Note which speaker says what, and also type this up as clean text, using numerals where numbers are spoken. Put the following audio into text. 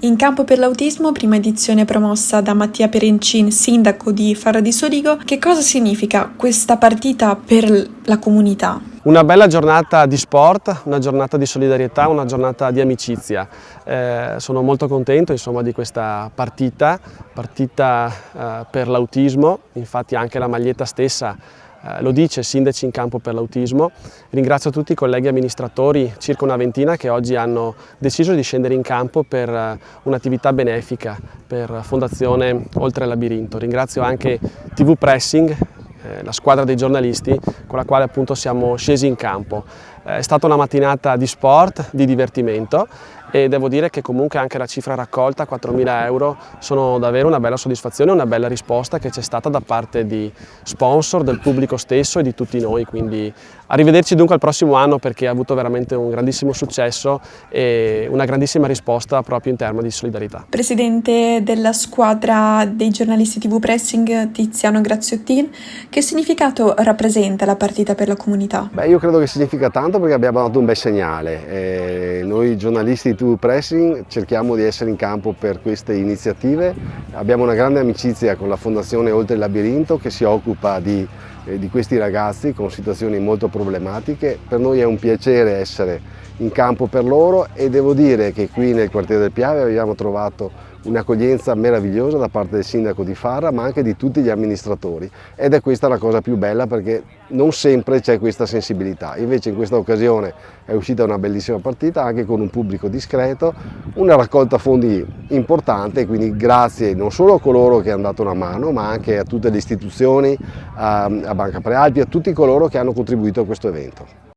Speaker 1: In campo per l'autismo, prima edizione promossa da Mattia Perencin, sindaco di Farra di Soligo. Che cosa significa questa partita per la comunità?
Speaker 2: Una bella giornata di sport, una giornata di solidarietà, una giornata di amicizia. Sono molto contento di questa partita per l'autismo, infatti anche la maglietta stessa lo dice, Sindaci in campo per l'autismo. Ringrazio tutti i colleghi amministratori, circa una ventina, che oggi hanno deciso di scendere in campo per un'attività benefica per Fondazione Oltre il Labirinto. Ringrazio anche TV Pressing, la squadra dei giornalisti con la quale appunto siamo scesi in campo. È stata una mattinata di sport, di divertimento, e devo dire che comunque anche la cifra raccolta, 4.000 euro, sono davvero una bella soddisfazione, una bella risposta che c'è stata da parte di sponsor, del pubblico stesso e di tutti noi. Quindi arrivederci dunque al prossimo anno, perché ha avuto veramente un grandissimo successo e una grandissima risposta proprio in termini di solidarietà.
Speaker 1: Presidente della squadra dei giornalisti TV Pressing, Tiziano Graziottin, che significato rappresenta la partita per la comunità?
Speaker 3: Io credo che significa tanto, perché abbiamo dato un bel segnale. Noi giornalisti di TV Pressing cerchiamo di essere in campo per queste iniziative. Abbiamo una grande amicizia con la Fondazione Oltre il Labirinto, che si occupa di questi ragazzi con situazioni molto problematiche. Per noi è un piacere essere in campo per loro, e devo dire che qui nel quartiere del Piave abbiamo trovato un'accoglienza meravigliosa da parte del sindaco di Farra, ma anche di tutti gli amministratori, ed è questa la cosa più bella, perché non sempre c'è questa sensibilità. Invece in questa occasione è uscita una bellissima partita, anche con un pubblico discreto, una raccolta fondi importante, quindi grazie non solo a coloro che hanno dato una mano, ma anche a tutte le istituzioni, a Banca Prealpi, a tutti coloro che hanno contribuito a questo evento.